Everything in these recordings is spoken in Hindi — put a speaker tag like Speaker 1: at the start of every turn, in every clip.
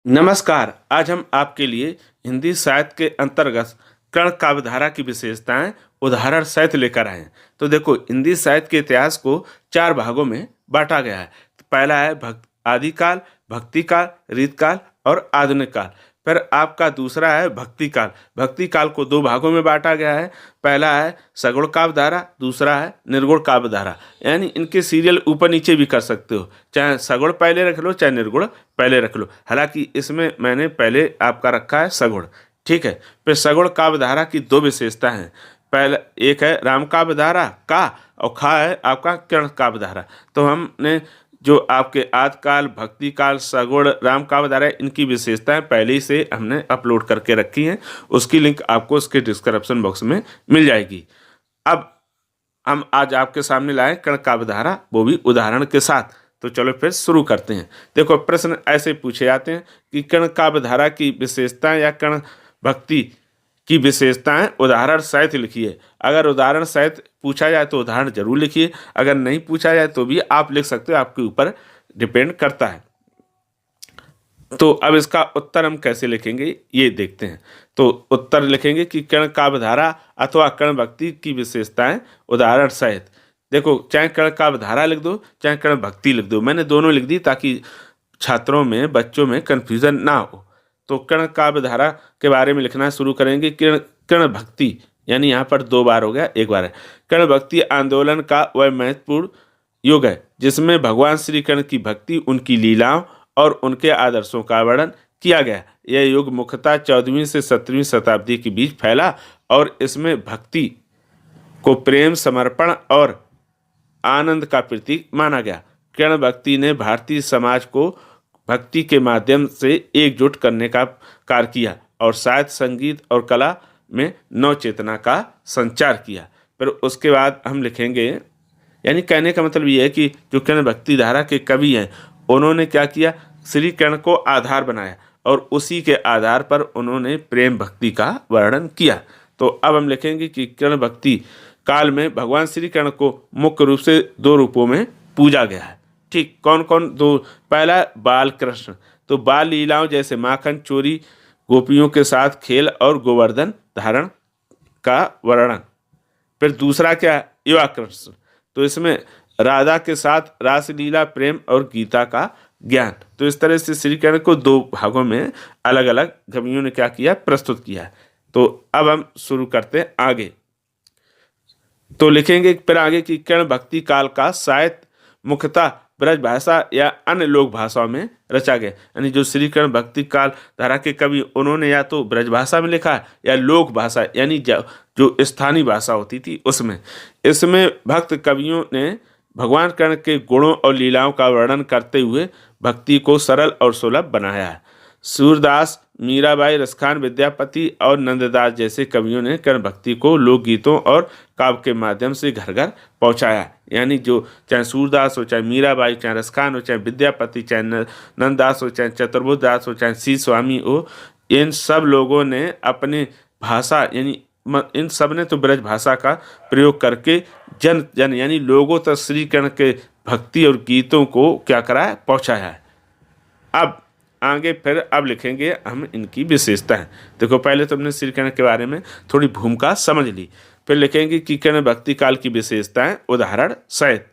Speaker 1: नमस्कार। आज हम आपके लिए हिंदी साहित्य के अंतर्गत कर्ण काव्यधारा की विशेषताएं उदाहरण सहित लेकर आए हैं। तो देखो, हिंदी साहित्य के इतिहास को चार भागों में बांटा गया है। तो पहला है आदिकाल, भक्ति काल, रीतकाल और आधुनिक काल। फिर आपका दूसरा है भक्ति काल। भक्ति काल को दो भागों में बांटा गया है। पहला है सगुण काव्यधारा, दूसरा है निर्गुण काव्यधारा। यानी इनके सीरियल ऊपर नीचे भी कर सकते हो, चाहे सगुण पहले रख लो चाहे निर्गुण पहले रख लो। हालांकि इसमें मैंने पहले आपका रखा है सगुण। ठीक है। फिर सगुण काव्यधारा की दो विशेषता हैं। पहला एक है राम काव्यधारा का, और खा है आपका कर्ण काव्यधारा। तो हमने जो आपके आदिकाल, भक्ति काल, सगुण, राम काव्यधारा, इनकी विशेषताएं पहले ही से हमने अपलोड करके रखी हैं। उसकी लिंक आपको उसके डिस्क्रिप्शन बॉक्स में मिल जाएगी। अब हम आज आपके सामने लाए कर्ण काव्यधारा, वो भी उदाहरण के साथ। तो चलो फिर शुरू करते हैं। देखो, प्रश्न ऐसे पूछे जाते हैं कि कर्ण काव्यधारा की विशेषताएं या कर्ण भक्ति की विशेषताएं उदाहरण सहित लिखिए। अगर उदाहरण सहित पूछा जाए तो उदाहरण जरूर लिखिए, अगर नहीं पूछा जाए तो भी आप लिख सकते हो, आपके ऊपर डिपेंड करता है। तो अब इसका उत्तर हम कैसे लिखेंगे ये देखते हैं। तो उत्तर लिखेंगे कि कर्ण काव्यधारा अथवा कर्ण भक्ति की विशेषताएं उदाहरण सहित। देखो, चाहे कर्ण काव्यधारा लिख दो चाहे कर्ण भक्ति लिख दो, मैंने दोनों लिख दी ताकि छात्रों में, बच्चों में कन्फ्यूजन ना हो। तो कर्ण काव्यधारा के बारे में लिखना शुरू करेंगे। कर्ण कर्ण भक्ति, यानी यहाँ पर दो बार हो गया, एक बार है। कर्ण भक्ति आंदोलन का वह महत्वपूर्ण युग है जिसमें भगवान श्री कर्ण की भक्ति, उनकी लीलाओं और उनके आदर्शों का वर्णन किया गया। यह युग मुख्यतः 14वीं से 17वीं शताब्दी के बीच फैला और इसमें भक्ति को प्रेम, समर्पण और आनंद का प्रतीक माना गया। कर्ण भक्ति ने भारतीय समाज को भक्ति के माध्यम से एकजुट करने का कार्य किया और साहित्य, संगीत और कला में नव चेतना का संचार किया। फिर उसके बाद हम लिखेंगे, यानी कहने का मतलब ये है कि जो कर्ण भक्ति धारा के कवि हैं, उन्होंने क्या किया, श्री कर्ण को आधार बनाया और उसी के आधार पर उन्होंने प्रेम भक्ति का वर्णन किया। तो अब हम लिखेंगे कि कर्ण भक्ति काल में भगवान श्री कर्ण को मुख्य रूप से दो रूपों में पूजा गया है। ठीक, कौन कौन दो? पहला बाल कृष्ण, तो बाल लीलाओं जैसे माखन चोरी, गोपियों के साथ खेल और गोवर्धन धारण का वर्णन। फिर दूसरा क्या? युवा कृष्ण, तो इसमें राधा के साथ रासलीला, प्रेम और गीता का ज्ञान। तो इस तरह से श्री कर्ण को दो भागों में अलग अलग कवियों ने क्या किया, प्रस्तुत किया। तो अब हम शुरू करते हैं आगे। तो लिखेंगे फिर आगे कि कर्ण भक्ति काल का साहित्य मुख्यतः ब्रज भाषा या अन्य लोक भाषाओं में रचा गया। यानी जो श्री कर्ण भक्ति काल धारा के कवि, उन्होंने या तो ब्रज भाषा में लिखा या लोक भाषा, यानी जो स्थानीय भाषा होती थी उसमें। इसमें भक्त कवियों ने भगवान कर्ण के गुणों और लीलाओं का वर्णन करते हुए भक्ति को सरल और सुलभ बनाया है। सूरदास, मीराबाई, रसखान, विद्यापति और नंददास जैसे कवियों ने कर्ण भक्ति को लोकगीतों और काव्य के माध्यम से घर घर पहुंचाया। यानी जो चाहे सूरदास हो, चाहे मीराबाई, चाहे रसखान हो, चाहे विद्यापति, चाहे नंददास हो, चाहे चतुर्बुद्ध दास हो, चाहे सी स्वामी हो, इन सब लोगों ने अपनी भाषा, यानी इन सब ने तो ब्रज भाषा का प्रयोग करके जन जन यानी लोगों तक श्री कर्ण के भक्ति और गीतों को क्या कराया, पहुंचाया है। अब आगे फिर अब लिखेंगे हम इनकी विशेषताएं। देखो, पहले तो हमने श्री कर्ण के बारे में थोड़ी भूमिका समझ ली, फिर लिखेंगे कि कर्ण भक्ति काल की विशेषताएं उदाहरण सहित।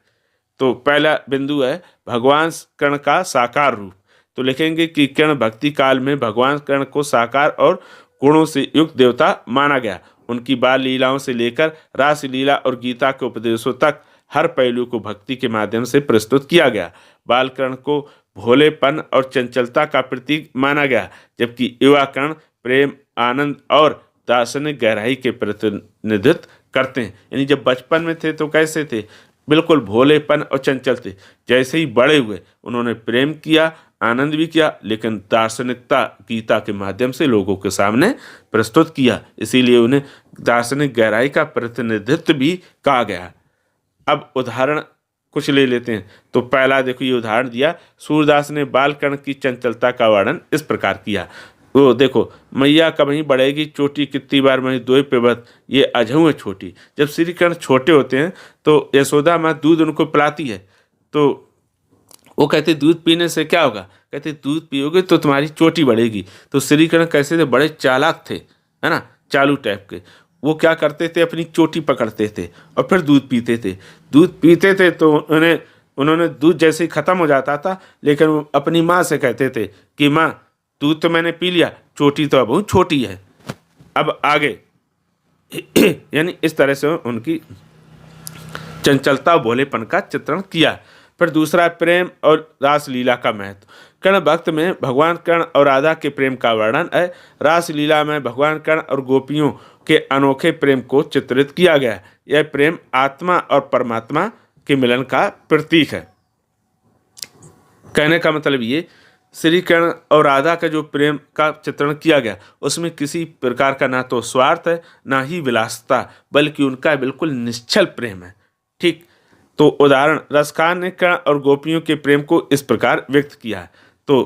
Speaker 1: तो पहला बिंदु है भगवान कर्ण का साकार रूप। तो लिखेंगे कि कर्ण भक्ति काल में भगवान कर्ण को साकार और गुणों से युक्त देवता माना गया। उनकी बाल लीलाओं से लेकर रास लीला और गीता के उपदेशों तक हर पहलू को भक्ति के माध्यम से प्रस्तुत किया गया। बाल कर्ण को भोलेपन और चंचलता का प्रतीक माना गया, जबकि युवा कर्ण प्रेम, आनंद और दार्शनिक गहराई के प्रतिनिधित्व करते हैं। यानी जब बचपन में थे तो कैसे थे, बिल्कुल भोलेपन और चंचल थे। जैसे ही बड़े हुए उन्होंने प्रेम किया, आनंद भी किया, लेकिन दार्शनिकता गीता के माध्यम से लोगों के सामने प्रस्तुत किया। इसीलिए उन्हें दार्शनिक गहराई का प्रतिनिधित्व भी कहा गया। अब उदाहरण कुछ ले लेते हैं। तो पहला देखो, ये उदाहरण दिया, सूरदास ने बालकर्ण की चंचलता का वर्णन इस प्रकार किया। वो देखो, मैया कभी बढ़ेगी चोटी, कितनी बार मैं दोए पे बत, ये अझऊ है छोटी। जब श्री कर्ण छोटे होते हैं तो यशोदा माँ दूध उनको पिलाती है, तो वो कहते दूध पीने से क्या होगा, कहते दूध पियोगे तो तुम्हारी चोटी बढ़ेगी। तो श्री कृष्ण कैसे थे, बड़े चालाक थे, है ना, चालू टाइप के। वो क्या करते थे, अपनी चोटी पकड़ते थे और फिर दूध पीते थे। दूध पीते थे तो उन्होंने दूध जैसे ही खत्म हो जाता था, लेकिन वो अपनी माँ से कहते थे कि माँ दूध तो मैंने पी लिया, चोटी तो अब बहुत छोटी है, अब आगे। यानी इस तरह से उनकी चंचलता भोलेपन का चित्रण किया। फिर दूसरा, प्रेम और रासलीला का महत्व। कर्ण भक्त में भगवान कर्ण और राधा के प्रेम का वर्णन है। रासलीला में भगवान कर्ण और गोपियों के अनोखे प्रेम को चित्रित किया गया। यह प्रेम आत्मा और परमात्मा के मिलन का प्रतीक है। कहने का मतलब ये, श्री कृष्ण और राधा का जो प्रेम का चित्रण किया गया उसमें किसी प्रकार का ना तो स्वार्थ है ना ही विलासता, बल्कि उनका बिल्कुल निश्चल प्रेम है। ठीक, तो उदाहरण, रसखान ने कर्ण और गोपियों के प्रेम को इस प्रकार व्यक्त किया है। तो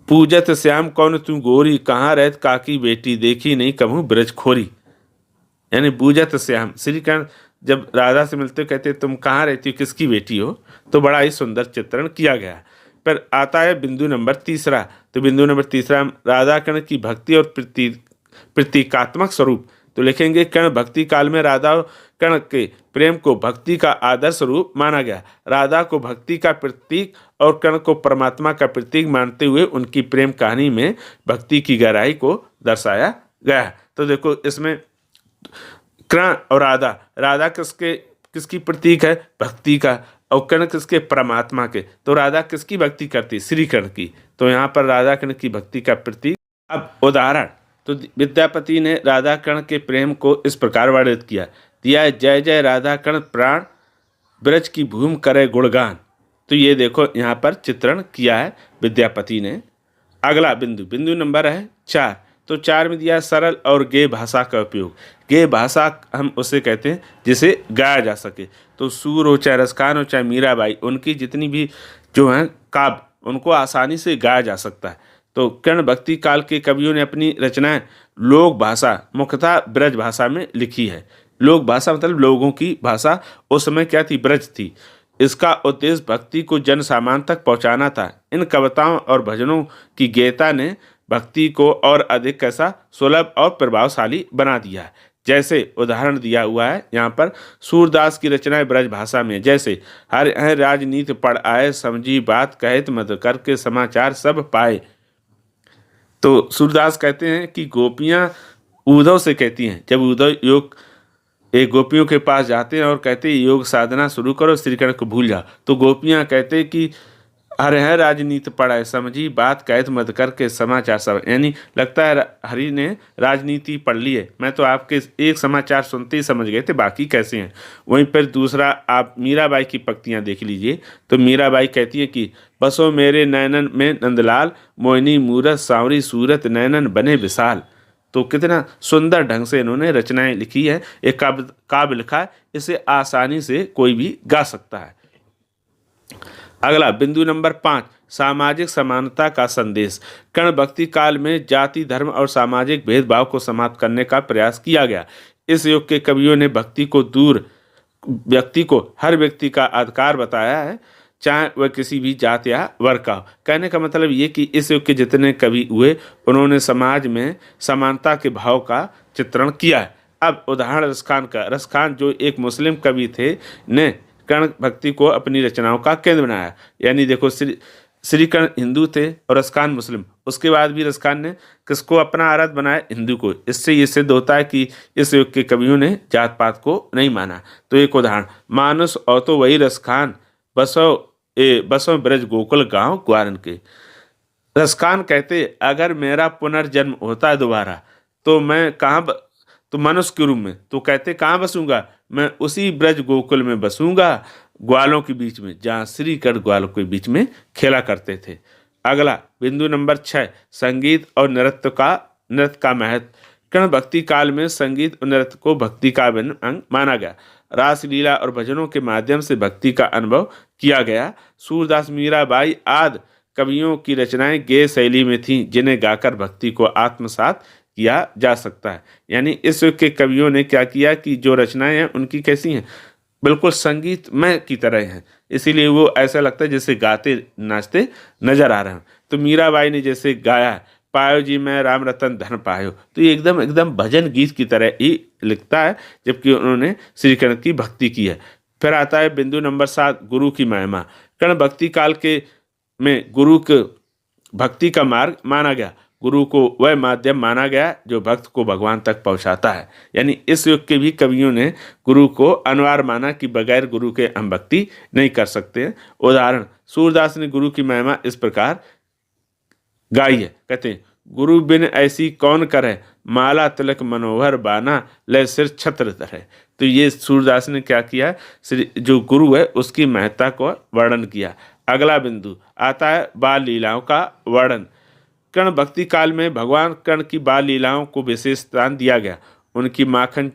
Speaker 1: पूजत श्याम कौन तू गोरी, कहाँ रहत काकी बेटी, देखी नहीं कभू ब्रज खोरी। यानी पूजत श्याम, श्री कृष्ण जब राधा से मिलते कहते तुम कहाँ रहती हो, किसकी बेटी हो, तो बड़ा ही सुंदर चित्रण किया गया है। पर आता है बिंदु नंबर तीसरा। तो बिंदु नंबर तीसरा, राधा कर्ण की भक्ति और प्रतीकात्मक स्वरूप। तो लिखेंगे, कर्ण भक्ति काल में राधा कर्ण के प्रेम को भक्ति का आदर्श रूप माना गया। राधा को भक्ति का प्रतीक और कर्ण को परमात्मा का प्रतीक मानते हुए उनकी प्रेम कहानी में भक्ति की गहराई को दर्शाया गया है। तो देखो इसमें कर्ण और राधा, राधा किसकी प्रतीक है, भक्ति का, और कर्ण किसके, परमात्मा के। तो राधा किसकी भक्ति करती, श्री कृष्ण की। तो यहाँ पर राधा कर्ण की भक्ति का प्रतीक। अब उदाहरण, तो विद्यापति ने राधा कर्ण के प्रेम को इस प्रकार वर्णित किया, दिया है, जय जय राधा कर्ण प्राण, ब्रज की भूमि करे गुणगान। तो ये देखो यहाँ पर चित्रण किया है विद्यापति ने। अगला बिंदु, बिंदु नंबर है 4। तो 4 में दिया सरल और गेय भाषा का उपयोग। गेय भाषा हम उसे कहते हैं जिसे गाया जा सके। तो सूर हो चाहे रसखान हो चाहे मीराबाई, उनकी जितनी भी जो हैं काव्य, उनको आसानी से गाया जा सकता है। तो कर्ण भक्ति काल के कवियों ने अपनी रचनाएं लोक भाषा, मुख्यतः ब्रज भाषा में लिखी है। लोक भाषा मतलब लोगों की भाषा, उस समय क्या थी, ब्रज थी। इसका उद्देश्य भक्ति को जन सामान्य तक पहुंचाना था। इन कविताओं और भजनों की गीता ने भक्ति को और अधिक कैसा, सुलभ और प्रभावशाली बना दिया है। जैसे उदाहरण दिया हुआ है यहाँ पर, सूरदास की रचनाएं ब्रज भाषा में, जैसे हर राजनीति पढ़ आए, समझी बात कहत मत करके समाचार सब पाए। तो सूरदास कहते हैं कि गोपियाँ उद्धव से कहती हैं, जब उद्धव योग एक गोपियों के पास जाते हैं और कहते हैं योग साधना शुरू करो, श्री कृष्ण को भूल जाओ। तो गोपियाँ कहते कि हर राजनीति पढ़ाए, समझी बात कैद मत करके समाचार सब। यानी लगता है हरि ने राजनीति पढ़ ली है, मैं तो आपके एक समाचार सुनते ही समझ गए थे, बाकी कैसे हैं। वहीं पर दूसरा आप मीराबाई की पंक्तियाँ देख लीजिए। तो मीराबाई कहती है कि बसो मेरे नैनन में नंदलाल, मोहिनी मूरत सांवरी सूरत, नैनन बने विशाल। तो कितना सुंदर ढंग से इन्होंने रचनाएं लिखी है, एक काव्य लिखा है, इसे आसानी से कोई भी गा सकता है। अगला बिंदु नंबर 5, सामाजिक समानता का संदेश। कर्ण भक्ति काल में जाति, धर्म और सामाजिक भेदभाव को समाप्त करने का प्रयास किया गया। इस युग के कवियों ने भक्ति को हर व्यक्ति का अधिकार बताया है, चाहे वह किसी भी जाति या वर्ग का हो। कहने का मतलब ये कि इस युग के जितने कवि हुए, उन्होंने समाज में समानता के भाव का चित्रण किया है। अब उदाहरण रसखान का। रसखान जो एक मुस्लिम कवि थे, ने कर्ण भक्ति को अपनी रचनाओं का केंद्र बनाया। यानी देखो, श्री कर्ण हिंदू थे और रसखान मुस्लिम, उसके बाद भी रसखान ने किसको अपना आराध्य बनाया, हिंदू को। इससे ये सिद्ध होता है कि इस युग के कवियों ने जात पात को नहीं माना। तो एक उदाहरण, मानुस और तो वही रसखान, बसों ब्रज गोकुल गांव ग्वारन के। रसखान कहते अगर मेरा पुनर्जन्म होता है दोबारा, तो मैं तो मनुष्य के रूप में, तो कहते कहाँ बसूंगा, मैं उसी ब्रज गोकुल में बसूंगा, ग्वालों के बीच में, जहाँ श्री कृष्ण ग्वालों के बीच में खेला करते थे। अगला बिंदु नंबर 6, संगीत और नृत्य का महत्व। कर्ण भक्ति काल में संगीत और नृत्य को भक्ति का अभिन्न अंग माना गया। रासलीला और भजनों के माध्यम से भक्ति का अनुभव किया गया। सूरदास, मीराबाई आदि कवियों की रचनाएं गेय शैली में थीं, जिन्हें गाकर भक्ति को आत्मसात किया जा सकता है। यानी इस युग के कवियों ने क्या किया कि जो रचनाएं हैं उनकी कैसी हैं, बिल्कुल संगीतमय की तरह हैं, इसीलिए वो ऐसा लगता है जैसे गाते नाचते नजर आ रहे हैं। तो मीराबाई ने जैसे गाया, पायो जी मैं राम रतन धन पायो, तो ये एकदम एकदम भजन गीत की तरह ही लिखता है, जबकि उन्होंने श्री कृष्ण की भक्ति की है। फिर आता है बिंदु नंबर 7, गुरु की महिमा। कर्ण भक्ति काल के में गुरु के भक्ति का मार्ग माना गया। गुरु को वह माध्यम माना गया जो भक्त को भगवान तक पहुंचाता है। यानी इस युग के भी कवियों ने गुरु को अनिवार्य माना कि बगैर गुरु के हम भक्ति नहीं कर सकते हैं। उदाहरण, सूरदास ने गुरु की महिमा इस प्रकार गाई है, कहते हैं, गुरु बिन ऐसी कौन करे, माला तिलक मनोहर बाना, ले सिर छत्र धरे। तो ये सूरदास ने क्या किया, जो गुरु है उसकी महत्ता को वर्णन किया। अगला बिंदु आता है बाल लीलाओं का वर्णन। कर्ण भक्ति काल में भगवान कर्ण की बाल लीलाओं को विशेष स्थान दिया गया। उनकी माखन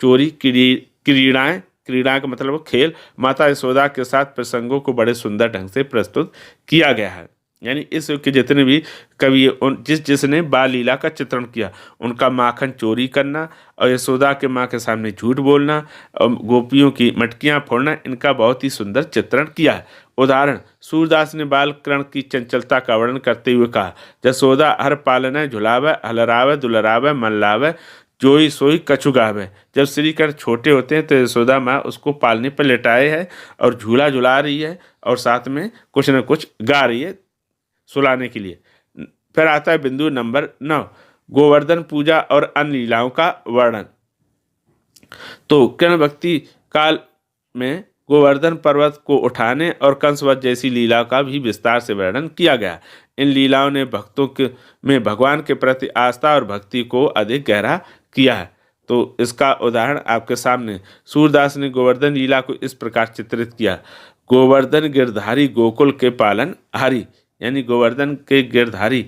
Speaker 1: चोरी, क्रीड़ाएं, क्रीड़ा का मतलब खेल, माता यशोदा के साथ प्रसंगों को बड़े सुंदर ढंग से प्रस्तुत किया गया है। यानी इस युग के जितने भी कवि, उन जिसने बाल लीला का चित्रण किया, उनका माखन चोरी करना और यशोदा के माँ के सामने झूठ बोलना और गोपियों की मटकियां फोड़ना, इनका बहुत ही सुंदर चित्रण किया है। उदाहरण, सूरदास ने बाल कर्ण की चंचलता का वर्णन करते हुए कहा, जसोदा हर पालने झुलावे, हलरावे दुलरावे मन लावे, जोई सोई कछु गावे। जब श्री कृष्ण छोटे होते हैं तो यशोदा माँ उसको पालने पर लेटाए है और झूला झुला रही है और साथ में कुछ न कुछ गा रही है सुलाने के लिए। फिर आता है बिंदु नंबर 9, गोवर्धन पूजा और अन्य लीलाओं का वर्णन। तो कृष्ण भक्ति काल में गोवर्धन पर्वत को उठाने और कंसवध जैसी लीला का भी विस्तार से वर्णन किया गया। इन लीलाओं ने भक्तों के में भगवान के प्रति आस्था और भक्ति को अधिक गहरा किया है। तो इसका उदाहरण आपके सामने, सूरदास ने गोवर्धन लीला को इस प्रकार चित्रित किया, गोवर्धन गिरधारी गोकुल के पालन हारी। यानी गोवर्धन के गिरधारी,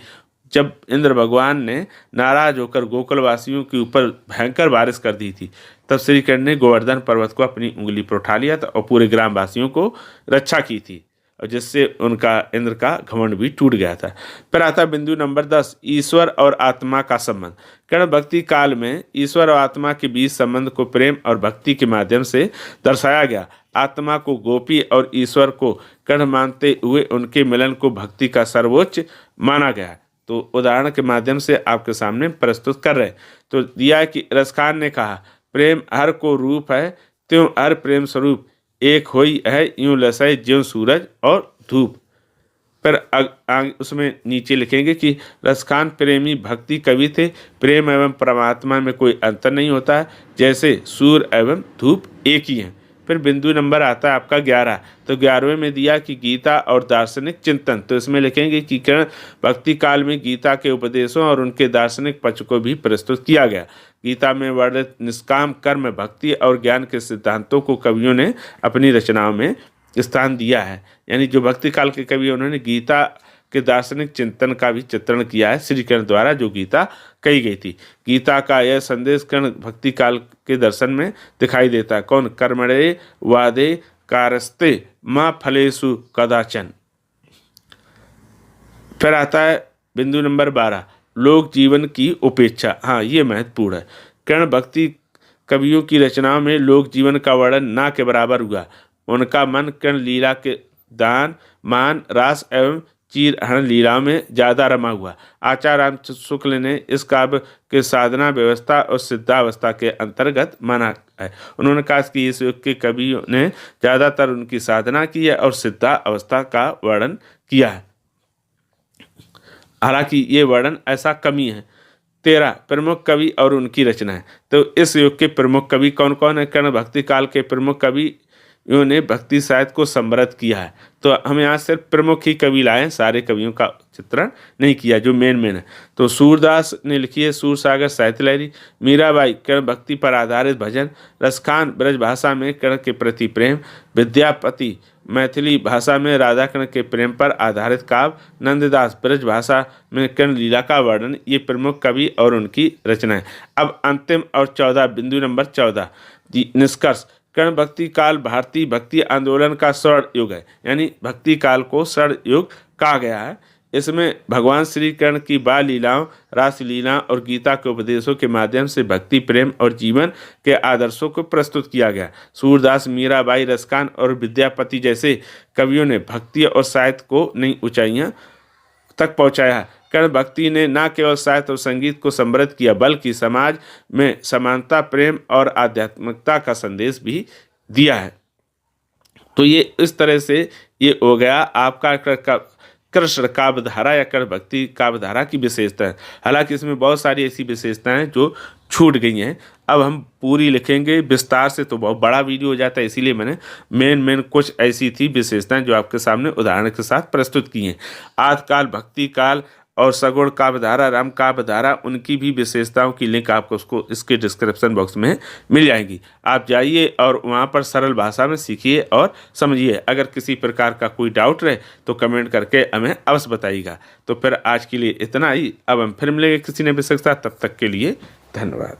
Speaker 1: जब इंद्र भगवान ने नाराज होकर गोकुल वासियों के ऊपर भयंकर बारिश कर दी थी, तब श्री कृष्ण ने गोवर्धन पर्वत को अपनी उंगली पर उठा लिया था और पूरे ग्राम वासियों को रक्षा की थी, और जिससे उनका इंद्र का घमंड भी टूट गया था। फिर आता बिंदु नंबर 10, ईश्वर और आत्मा का संबंध। कर्ण भक्ति काल में ईश्वर और आत्मा के बीच संबंध को प्रेम और भक्ति के माध्यम से दर्शाया गया। आत्मा को गोपी और ईश्वर को कर्ण मानते हुए उनके मिलन को भक्ति का सर्वोच्च माना गया। तो उदाहरण के माध्यम से आपके सामने प्रस्तुत कर रहे। तो दिया कि रसखान ने कहा, प्रेम हर को रूप है, त्यों हर प्रेम स्वरूप, एक होई है यूं लसय ज्यों सूरज और धूप। पर उसमें नीचे लिखेंगे कि रसखान प्रेमी भक्ति कवि थे। प्रेम एवं परमात्मा में कोई अंतर नहीं होता है, जैसे सूर्य एवं धूप एक ही हैं। फिर बिंदु नंबर आता है आपका 11। तो 11वें में दिया कि गीता और दार्शनिक चिंतन। तो इसमें लिखेंगे कि कर्ण भक्ति काल में गीता के उपदेशों और उनके दार्शनिक पक्ष को भी प्रस्तुत किया गया। गीता में वर्णित निष्काम कर्म, भक्ति और ज्ञान के सिद्धांतों को कवियों ने अपनी रचनाओं में स्थान दिया है। यानी जो भक्ति काल के कवि, उन्होंने गीता के दार्शनिक चिंतन का भी चित्रण किया है श्री कृष्ण द्वारा, जो गीता कही गई थी। गीता का यह संदेश कर्ण भक्ति काल के दर्शन में दिखाई देता है। कौन? कर्मणे वादे कारस्ते माँ फलेषु कदाचन। फिर आता है बिंदु नंबर 12, लोक जीवन की उपेक्षा। हाँ, ये महत्वपूर्ण है। कर्ण भक्ति कवियों की रचनाओं में लोक जीवन का वर्णन ना के बराबर हुआ। उनका मन कर्ण लीला के दान, मान, रास एवं चीरहरण लीलाओं में ज्यादा रमा हुआ। आचार्य राम शुक्ल ने इस काव्य के साधना व्यवस्था और सिद्धावस्था के अंतर्गत माना है। उन्होंने कहा कि इस युग के कवियों ने ज्यादातर उनकी साधना की है और सिद्धा अवस्था का वर्णन किया है। हालांकि ये वर्णन ऐसा कमी है। 13 प्रमुख कवि और उनकी रचनाएं। तो इस युग के प्रमुख कवि कौन कौन है? कर्ण भक्ति काल के प्रमुख कवि ने भक्ति साहित्य को समृद्ध किया है। तो हम यहाँ सिर्फ प्रमुख ही कवि लाए, सारे कवियों का चित्रण नहीं किया, जो मेन है। तो सूरदास ने लिखी है सूरसागर साहित्य लहरी, मीराबाई कर्ण भक्ति पर आधारित भजन, रसखान ब्रज भाषा में कर्ण के प्रति प्रेम, विद्यापति मैथिली भाषा में राधा कर्ण के प्रेम पर आधारित काव्य, नंददास ब्रज भाषा में कर्ण लीला का वर्णन, ये प्रमुख कवि और उनकी रचनाएं। अब अंतिम और 14 बिंदु नंबर 14 निष्कर्ष। कर्ण भक्ति काल भारतीय भक्ति आंदोलन का स्वर्ण युग है। यानी भक्ति काल को स्वर्ण युग कहा गया है। इसमें भगवान श्री कृष्ण की बाल लीलाओं, रासलीला और गीता के उपदेशों के माध्यम से भक्ति, प्रेम और जीवन के आदर्शों को प्रस्तुत किया गया। सूरदास, मीराबाई, रसखान और विद्यापति जैसे कवियों ने भक्ति और साहित्य को नई ऊंचाइयां तक पहुंचाया। कर्ण भक्ति ने न केवल साहित्य और संगीत को समृद्ध किया, बल्कि समाज में समानता, प्रेम और आध्यात्मिकता का संदेश भी दिया है। तो ये इस तरह से ये हो गया आपका कृष्ण काव्यधारा या कर्ण भक्ति काव्यधारा की विशेषता है। हालांकि इसमें बहुत सारी ऐसी विशेषताएं जो छूट गई हैं। अब हम पूरी लिखेंगे विस्तार से, तो बहुत बड़ा वीडियो हो जाता है, इसीलिए मैंने मेन कुछ ऐसी थी विशेषताएं जो आपके सामने उदाहरण के साथ प्रस्तुत की हैं। आदिकाल, भक्ति काल और सगुण काव्यधारा, राम काव्यधारा, उनकी भी विशेषताओं की लिंक आपको उसको इसके डिस्क्रिप्शन बॉक्स में मिल जाएगी। आप जाइए और वहाँ पर सरल भाषा में सीखिए और समझिए। अगर किसी प्रकार का कोई डाउट रहे तो कमेंट करके हमें अवश्य बताइएगा। तो फिर आज के लिए इतना ही। अब हम फिर मिलेंगे किसी नए विषय के साथ, तब तक के लिए धन्यवाद।